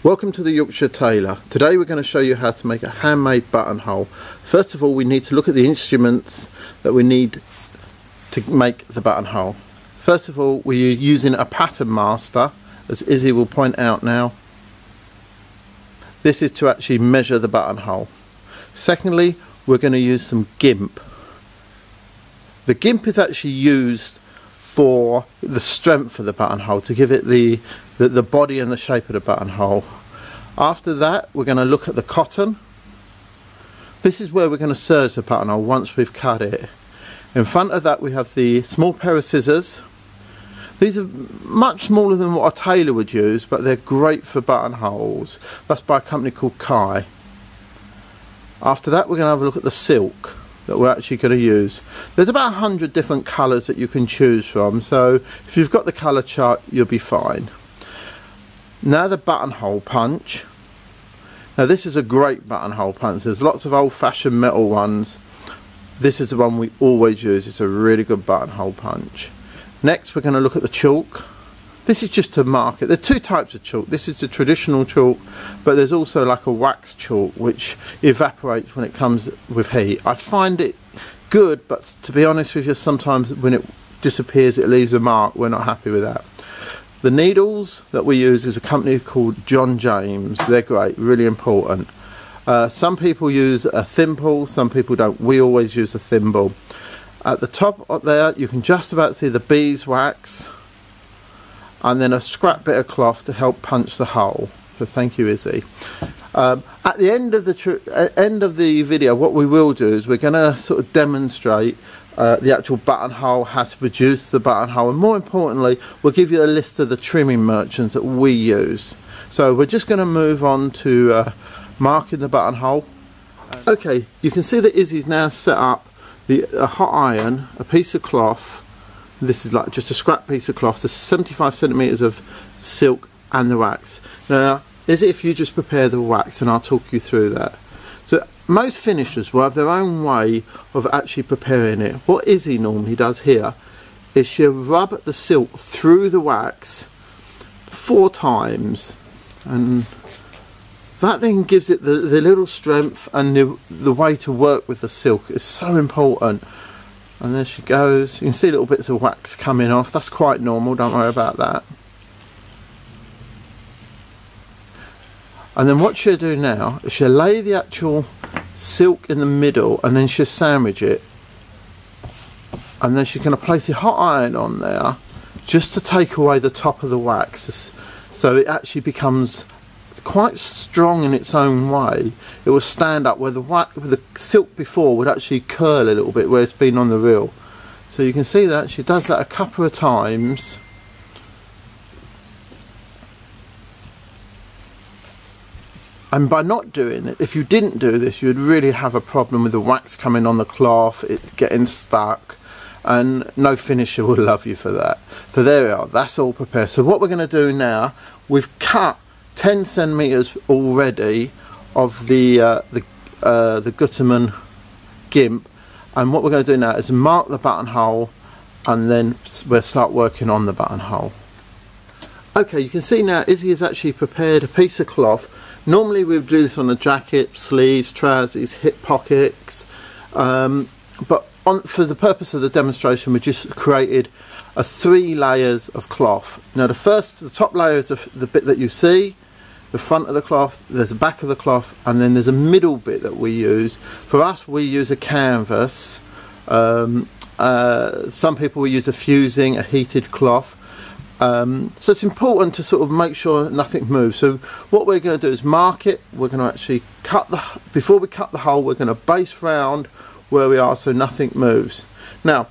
Welcome to the Yorkshire Tailor. Today we're going to show you how to make a handmade buttonhole. First of all, we need to look at the instruments that we need to make the buttonhole. First of all, we're using a pattern master, as Izzy will point out now. This is to actually measure the buttonhole. Secondly, we're going to use some gimp. The gimp is actually used for the strength of the buttonhole, to give it the body and the shape of the buttonhole. After that, we're going to look at the cotton. This is where we're going to serge the buttonhole once we've cut it. In front of that, we have the small pair of scissors. These are much smaller than what a tailor would use, but they're great for buttonholes. That's by a company called Kai. After that, we're going to have a look at the silk that we're actually going to use. There's about 100 different colours that you can choose from, so if you've got the colour chart, you'll be fine. Now the buttonhole punch. Now this is a great buttonhole punch. There's lots of old-fashioned metal ones. This is the one we always use. It's a really good buttonhole punch. Next, we're going to look at the chalk. This is just to mark it. There are two types of chalk. This is the traditional chalk, but there's also like a wax chalk which evaporates when it comes with heat. I find it good, but to be honest with you, sometimes when it disappears it leaves a mark. We're not happy with that. The needles that we use is a company called John James. They're great, really important. Some people use a thimble, some people don't. We always use a thimble. At the top up there you can just about see the beeswax, and then a scrap bit of cloth to help punch the hole. So thank you, Izzy. At the end of the video, what we will do is we're going to sort of demonstrate the actual buttonhole, how to produce the buttonhole, and more importantly, we'll give you a list of the trimming merchants that we use. So we're just going to move on to marking the buttonhole. Okay, you can see that Izzy's now set up a hot iron, a piece of cloth. This is like just a scrap piece of cloth. There's 75 centimeters of silk and the wax. Now, Izzy, if you just prepare the wax, and I'll talk you through that. So most finishers will have their own way of actually preparing it. What Izzy normally does here is she'll rub the silk through the wax 4 times, and that then gives it the little strength, and the way to work with the silk is so important. And there she goes. You can see little bits of wax coming off. That's quite normal, don't worry about that. And then what she'll do now is she'll lay the actual silk in the middle, and then she'll sandwich it, and then she's going to place the hot iron on there just to take away the top of the wax, so it actually becomes quite strong in its own way. It will stand up where the silk before would actually curl a little bit where it's been on the reel. So you can see that she does that a couple of times. And by not doing it, if you didn't do this, you'd really have a problem with the wax coming on the cloth, it getting stuck, and no finisher will love you for that. So there we are, that's all prepared. So what we're going to do now, we've cut 10 centimeters already of the Gutermann gimp, and what we're going to do now is mark the buttonhole, and then we'll start working on the buttonhole. Okay, you can see now Izzy has actually prepared a piece of cloth. Normally we would do this on a jacket, sleeves, trousers, hip pockets, but for the purpose of the demonstration we just created 3 layers of cloth. Now the top layer is the bit that you see, the front of the cloth, there's the back of the cloth, and then there's a middle bit that we use. For us, we use a canvas. Some people will use a fusing, a heated cloth. So it's important to sort of make sure nothing moves. So what we're going to do is mark it. We're going to actually before we cut the hole, we're going to base round where we are so nothing moves. Now,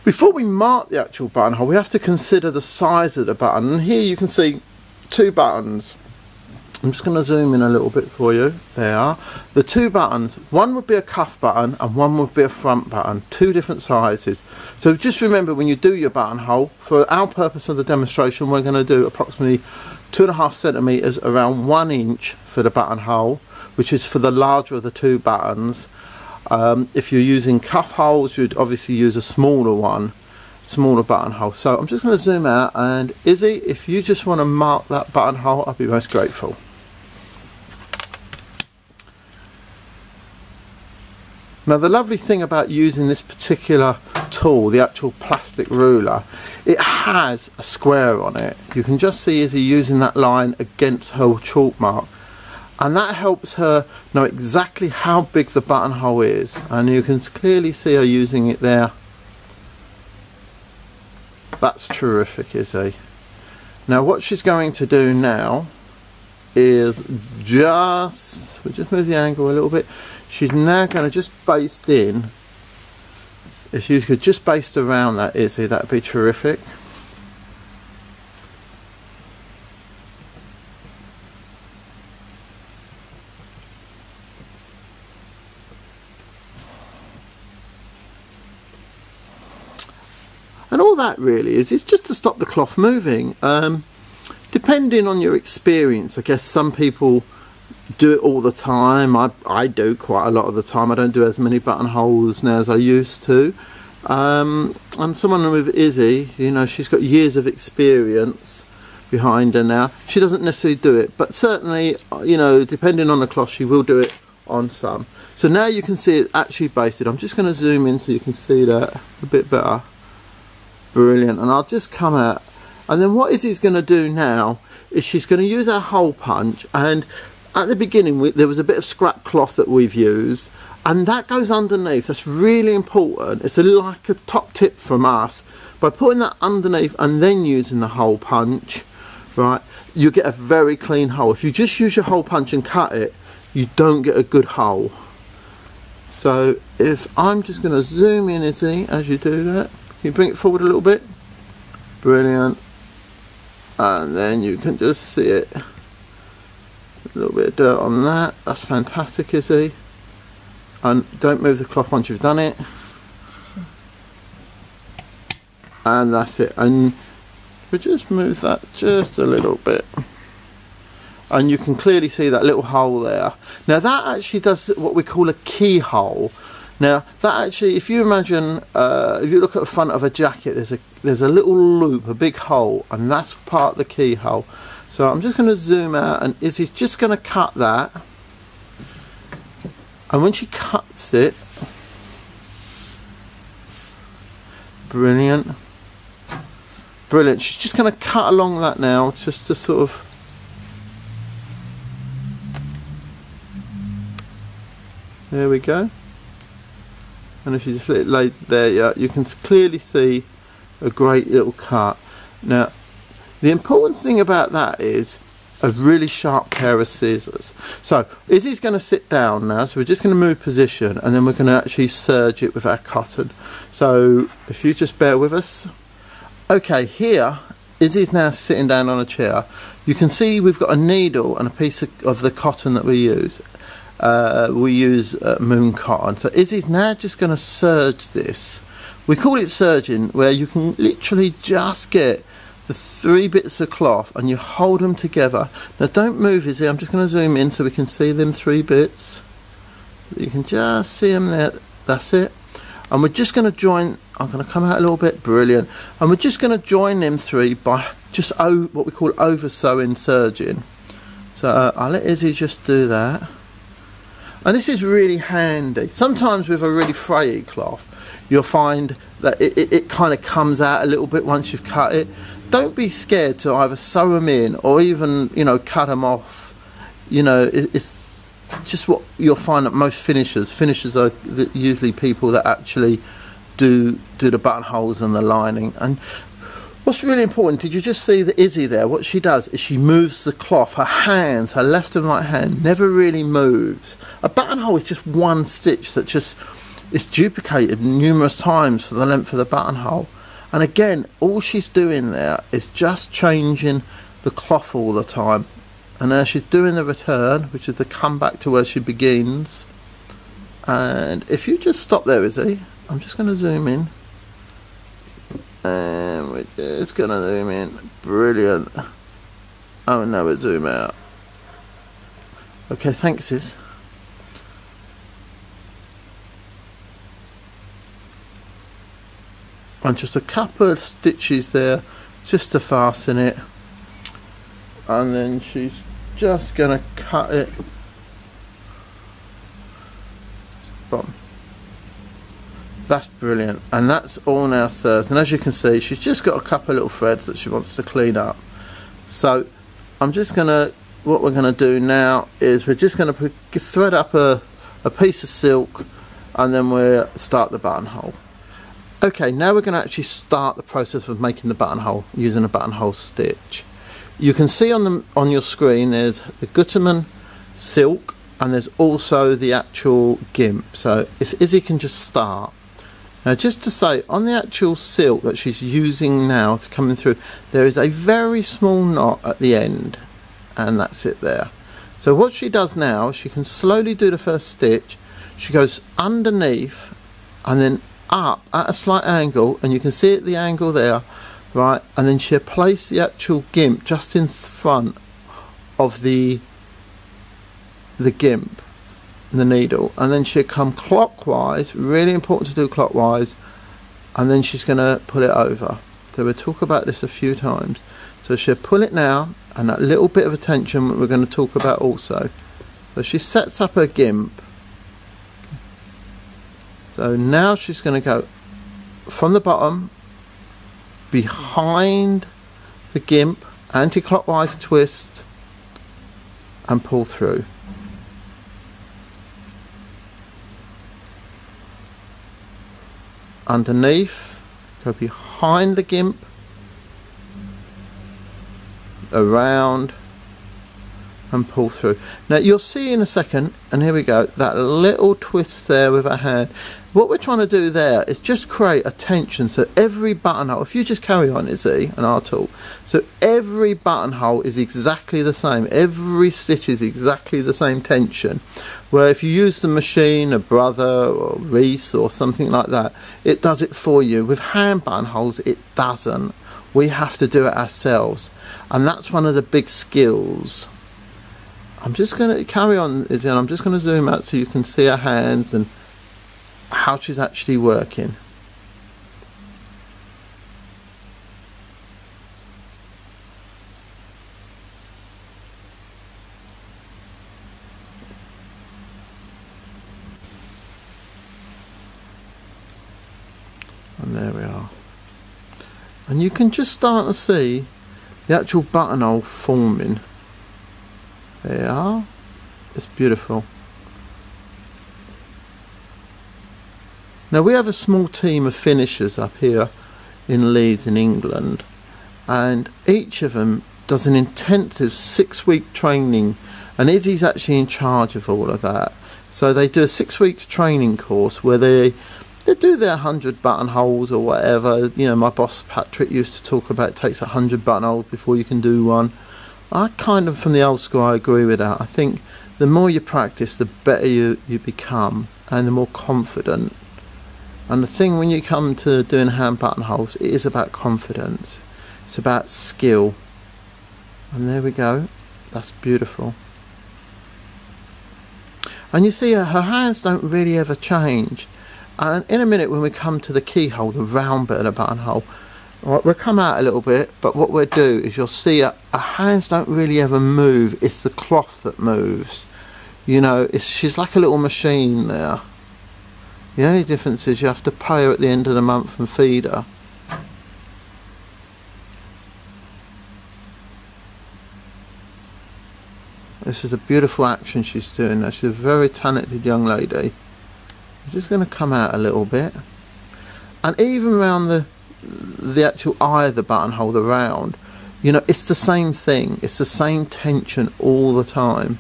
before we mark the actual buttonhole, we have to consider the size of the button. And here you can see 2 buttons. I'm just going to zoom in a little bit for you. There are the 2 buttons. One would be a cuff button and one would be a front button. 2 different sizes. So just remember, when you do your buttonhole, for our purpose of the demonstration, we're going to do approximately 2.5 centimeters, around 1 inch for the buttonhole, which is for the larger of the 2 buttons. If you're using cuff holes, you'd obviously use a smaller one. Smaller buttonhole. So I'm just going to zoom out, and Izzy, if you just want to mark that buttonhole, I'd be most grateful. Now the lovely thing about using this particular tool, the actual plastic ruler, it has a square on it. You can just see Izzy using that line against her chalk mark, and that helps her know exactly how big the buttonhole is, and you can clearly see her using it there. That's terrific, Izzy. Now what she's going to do now is we'll just move the angle a little bit. She's now going to just baste in. If you could just baste around that, Izzy, that'd be terrific. And all that really is just to stop the cloth moving. Depending on your experience, I guess some people do it all the time. I do quite a lot of the time. I don't do as many buttonholes now as I used to. And someone with Izzy, you know, she's got years of experience behind her now. She doesn't necessarily do it, but certainly, you know, depending on the cloth, she will do it on some. So now you can see it actually basted. I'm just going to zoom in so you can see that a bit better. Brilliant. And I'll just come out, and then what Izzy's going to do now is she's going to use our hole punch, and at the beginning there was a bit of scrap cloth that we've used, and that goes underneath. That's really important. It's like a top tip from us. By putting that underneath and then using the hole punch, right, you get a very clean hole. If you just use your hole punch and cut it, you don't get a good hole. So if I'm just going to zoom in, Izzy, as you do that, can you bring it forward a little bit? Brilliant. And then you can just see it. A little bit of dirt on that. That's fantastic, Izzy. And don't move the cloth once you've done it. And that's it. And we just move that just a little bit. And you can clearly see that little hole there. Now that actually does what we call a keyhole. Now that actually, if you imagine, if you look at the front of a jacket, there's a little loop, a big hole, and that's part of the keyhole. So I'm just going to zoom out, and Izzy's just going to cut that. And when she cuts it, brilliant, brilliant. She's just going to cut along that now, just to sort of. There we go. And if you just let it lay there, yeah, you can clearly see a great little cut. Now, the important thing about that is a really sharp pair of scissors. So Izzy's going to sit down now, so we're just going to move position, and then we're going to actually serge it with our cotton. So if you just bear with us. Okay, here Izzy's now sitting down on a chair. You can see we've got a needle and a piece of the cotton that we use. Moon cotton. So Izzy's now just going to serge this. We call it serging, where you can literally just get the 3 bits of cloth and you hold them together. Now don't move, Izzy. I'm just going to zoom in so we can see them 3 bits. You can just see them there. That's it. And we're just going to join. I'm going to come out a little bit. Brilliant. And we're just going to join them 3 by just what we call over sewing serging. So I'll let Izzy just do that. And this is really handy. Sometimes with a really frayy cloth, you'll find that it kind of comes out a little bit once you've cut it. Don't be scared to either sew them in or even, you know, cut them off. You know, it's just what you'll find that most finishers are usually people that actually do the buttonholes and the lining. And what's really important, did you just see the Izzy there? What she does is she moves the cloth. Her hands, her left and right hand, never really moves. A buttonhole is just one stitch that just is duplicated numerous times for the length of the buttonhole. And again, all she's doing there is just changing the cloth all the time. And now she's doing the return, which is the come back to where she begins. And if you just stop there, Izzy, I'm just going to zoom in. And we're just going to zoom in. Brilliant. Oh, now we zoom out. Okay, thanks, Iz. And just a couple of stitches there just to fasten it, and then she's just going to cut it. Boom. That's brilliant, and that's all now served. And as you can see, she's just got a couple of little threads that she wants to clean up. So I'm just gonna, what we're gonna do now is we're just gonna thread up a piece of silk, and then we'll start the buttonhole. Okay, now we're gonna actually start the process of making the buttonhole using a buttonhole stitch. You can see on your screen there's the Gutermann silk, and there's also the actual gimp. So if Izzy can just start. Now, just to say, on the actual silk that she's using now to coming through, there is a very small knot at the end, and that's it there. So what she does now, she can slowly do the first stitch. She goes underneath and then up at a slight angle, and you can see at the angle there, right? And then she'll place the actual gimp just in front of the gimp, the needle, and then she'll come clockwise, really important to do clockwise, and then she's going to pull it over. So we'll talk about this a few times. So she'll pull it now, and that little bit of attention we're going to talk about also. So she sets up her gimp. So now she's going to go from the bottom, behind the gimp, anti-clockwise twist, and pull through. Underneath, go behind the gimp, around, and pull through. Now you'll see in a second, and here we go, that little twist there with our hand. What we're trying to do there is just create a tension, so every buttonhole, if you just carry on, Izzy, and I'll talk, so every buttonhole is exactly the same, every stitch is exactly the same tension. Where if you use the machine, a Brother or Reese or something like that, it does it for you. With hand buttonholes, it doesn't. We have to do it ourselves, and that's one of the big skills. I'm just going to carry on, Izzy, and I'm just going to zoom out so you can see her hands and how she's actually working. And there we are. And you can just start to see the actual buttonhole forming. There you are. It's beautiful. Now we have a small team of finishers up here in Leeds in England, and each of them does an intensive 6-week training, and Izzy's actually in charge of all of that. So they do a 6-week training course where they do their 100 buttonholes or whatever. You know, my boss Patrick used to talk about it takes 100 buttonholes before you can do one. I kind of, from the old school, I agree with that. I think the more you practice, the better you become, and the more confident. And the thing when you come to doing hand buttonholes, it is about confidence. It's about skill. And there we go. That's beautiful. And you see her hands don't really ever change. And in a minute when we come to the keyhole, the round bit of the buttonhole, we'll come out a little bit, but what we'll do is you'll see her hands don't really ever move. It's the cloth that moves. You know, she's like a little machine there. The only difference is you have to pay her at the end of the month and feed her. This is a beautiful action she's doing now. She's a very talented young lady. I'm just going to come out a little bit. And even around the actual eye of the buttonhole, the round, you know, it's the same thing. It's the same tension all the time.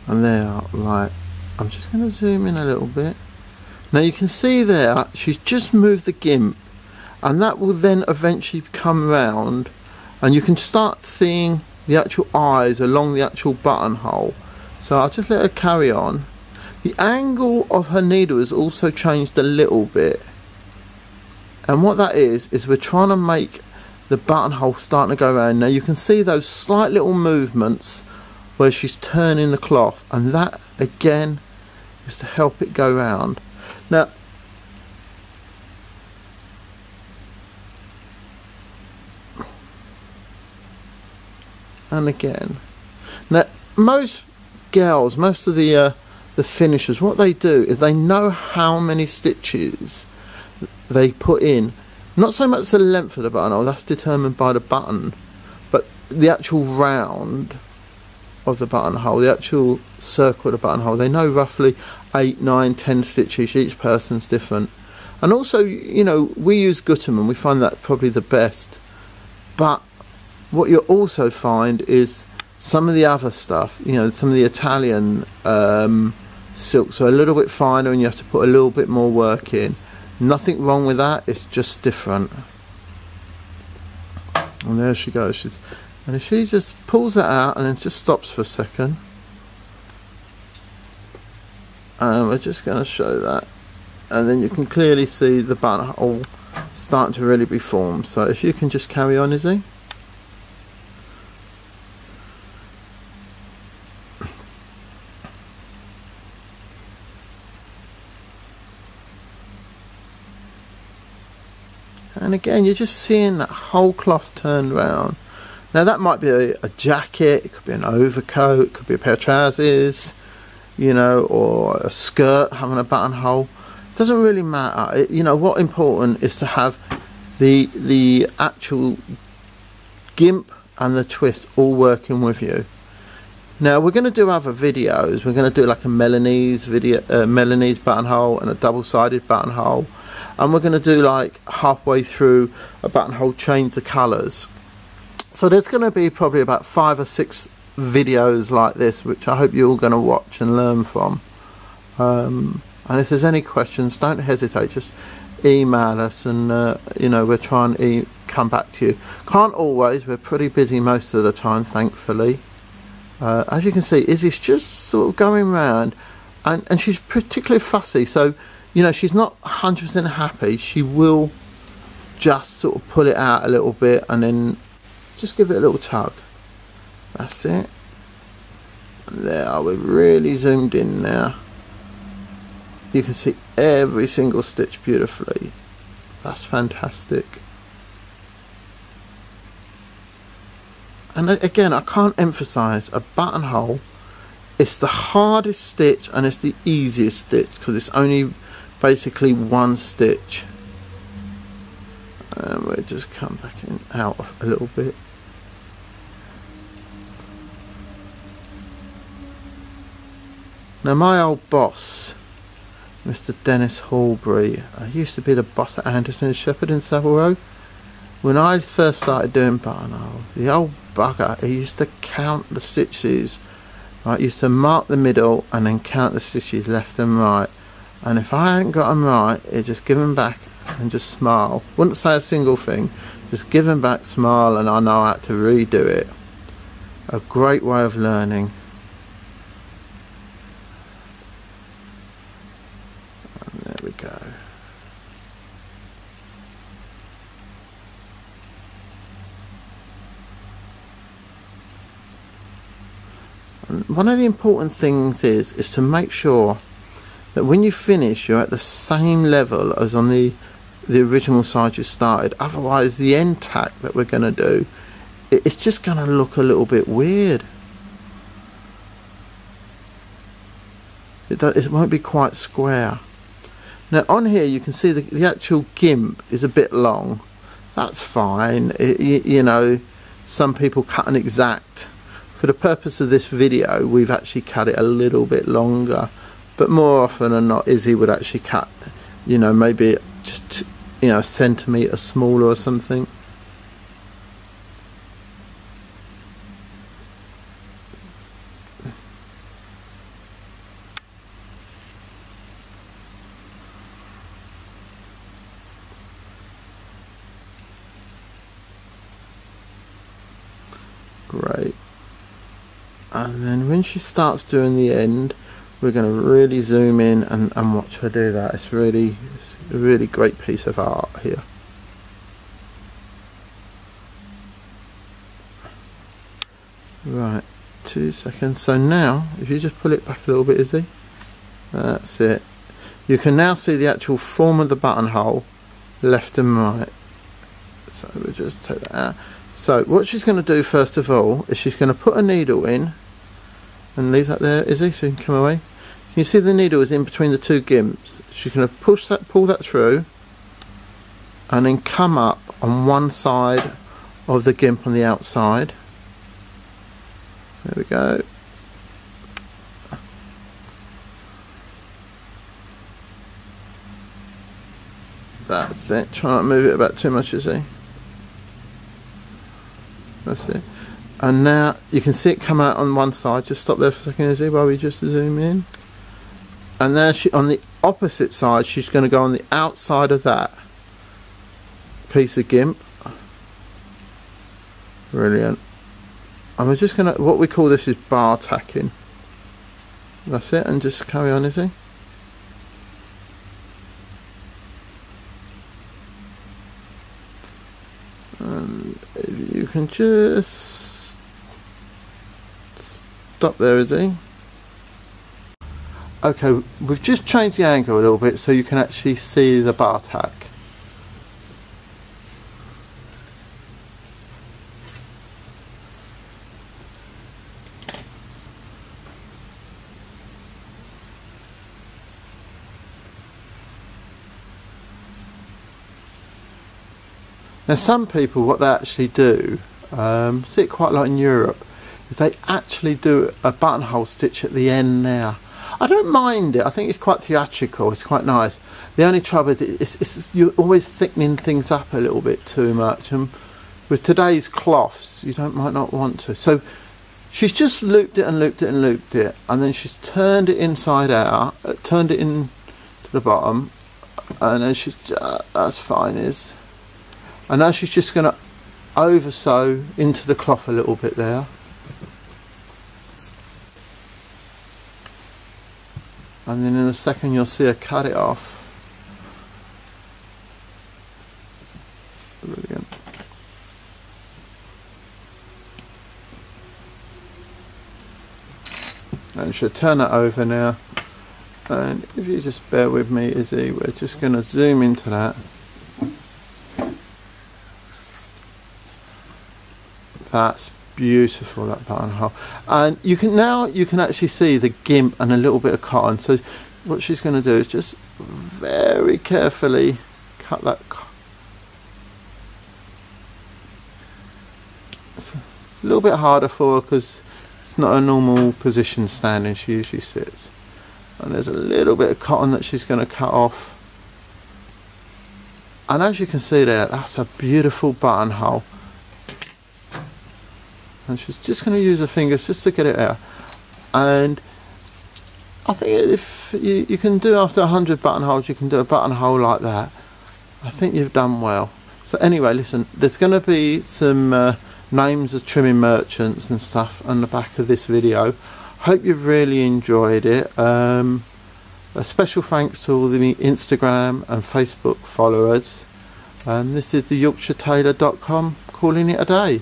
And there, right, I'm just going to zoom in a little bit. Now you can see there, she's just moved the gimp, and that will then eventually come round, and you can start seeing the actual eyes along the actual buttonhole. So I'll just let her carry on. The angle of her needle has also changed a little bit, and what that is we're trying to make the buttonhole starting to go around. Now you can see those slight little movements where she's turning the cloth, and that again is to help it go round. Now and again, now most girls, most of the finishers, what they do is they know how many stitches they put in. Not so much the length of the buttonhole, that's determined by the button, but the actual round of the buttonhole, the actual circle of the buttonhole. They know roughly 8, 9, 10 stitches. Each person's different. And also, you know, we use Gutermann, we find that probably the best. But what you'll also find is some of the other stuff, you know, some of the Italian silks are a little bit finer and you have to put a little bit more work in. Nothing wrong with that, it's just different. And there she goes. And if she just pulls that out and then just stops for a second, and we're just going to show that, and then you can clearly see the buttonhole starting to really be formed. So if you can just carry on, Izzy. And again, you're just seeing that whole cloth turned round. Now that might be a jacket, it could be an overcoat, it could be a pair of trousers, you know, or a skirt having a buttonhole. Doesn't really matter. You know, what's important is to have the actual gimp and the twist all working with you. Now we're going to do other videos. We're going to do like a Milanese video, Milanese buttonhole and a double-sided buttonhole. And we're going to do like halfway through a buttonhole change the colours. So there's going to be probably about 5 or 6 videos like this, which I hope you're all going to watch and learn from. And if there's any questions, don't hesitate, just email us, and you know, we'll try and come back to you. Can't always, we're pretty busy most of the time, thankfully. As you can see, Izzy's just sort of going round, and she's particularly fussy, so you know, she's not 100% happy. She will just sort of pull it out a little bit and then just give it a little tug. That's it. There, we're really zoomed in now. You can see every single stitch beautifully. That's fantastic. And again, I can't emphasize, a buttonhole, it's the hardest stitch and it's the easiest stitch because it's only basically one stitch. And we'll just come back in out a little bit. Now my old boss, Mr. Dennis Hallbury, used to be the boss at Anderson and Shepherd in Savile Row. When I first started doing buttonhole, the old bugger, he used to count the stitches. Right, used to mark the middle and then count the stitches left and right. And if I hadn't got them right, he'd just give them back and just smile. Wouldn't say a single thing, just give them back, smile, and I know how to redo it. A great way of learning. And there we go. And one of the important things is to make sure that when you finish, you're at the same level as on the original side you started. Otherwise, the end tack that we're going to do, it's just going to look a little bit weird. It won't be quite square. Now on here you can see the actual gimp is a bit long. That's fine. You know, some people cut an exact. For the purpose of this video, we've actually cut it a little bit longer. But more often than not, Izzy would actually cut, you know, maybe just, you know, a centimetre smaller or something. Great. And then when she starts doing the end, we're going to really zoom in and watch her do that. It's a really great piece of art here. Right, 2 seconds. So now if you just pull it back a little bit, Izzy, that's it. You can now see the actual form of the buttonhole left and right. So we'll just take that out. So what she's going to do first of all is she's going to put a needle in and leave that there, Izzy, so you can come away. Can you see the needle is in between the two gimps? She's going to push that, pull that through, and then come up on one side of the gimp on the outside. There we go. That's it. Try not to move it about too much, Izzy. That's it. And now you can see it come out on one side. Just stop there for a second, Izzy, while we just zoom in. And there she, on the opposite side, she's going to go on the outside of that piece of gimp. Brilliant. And we're just going to, what we call this is bar tacking. That's it, and just carry on, Izzy. And if you can just stop there, Izzy. Okay, we've just changed the angle a little bit so you can actually see the bar tack. Now some people, what they actually do, see it quite a lot in Europe, is they actually do a buttonhole stitch at the end now. I don't mind it, I think it's quite theatrical, it's quite nice. The only trouble is you're always thickening things up a little bit too much, and with today's cloths you might not want to. So she's just looped it and looped it and looped it, and then she's turned it inside out, turned it in to the bottom, and then she's that's fine is. And now she's just going to over sew into the cloth a little bit there. And then in a second you'll see her cut it off. Brilliant. And she'll turn that over now. And if you just bear with me, Izzy, we're just going to zoom into that. That's beautiful, that buttonhole. And you can actually see the gimp and a little bit of cotton. So what she's going to do is just very carefully cut that. It's a little bit harder for her because it's not a normal position standing. She usually sits. And there's a little bit of cotton that she's going to cut off. And as you can see there, that's a beautiful buttonhole. And she's just going to use her fingers just to get it out. And I think if you can do after 100 buttonholes, you can do a buttonhole like that. I think you've done well. So anyway, listen, there's going to be some names of trimming merchants and stuff on the back of this video. Hope you've really enjoyed it. A special thanks to all the Instagram and Facebook followers. And this is the YorkshireTailor.com calling it a day.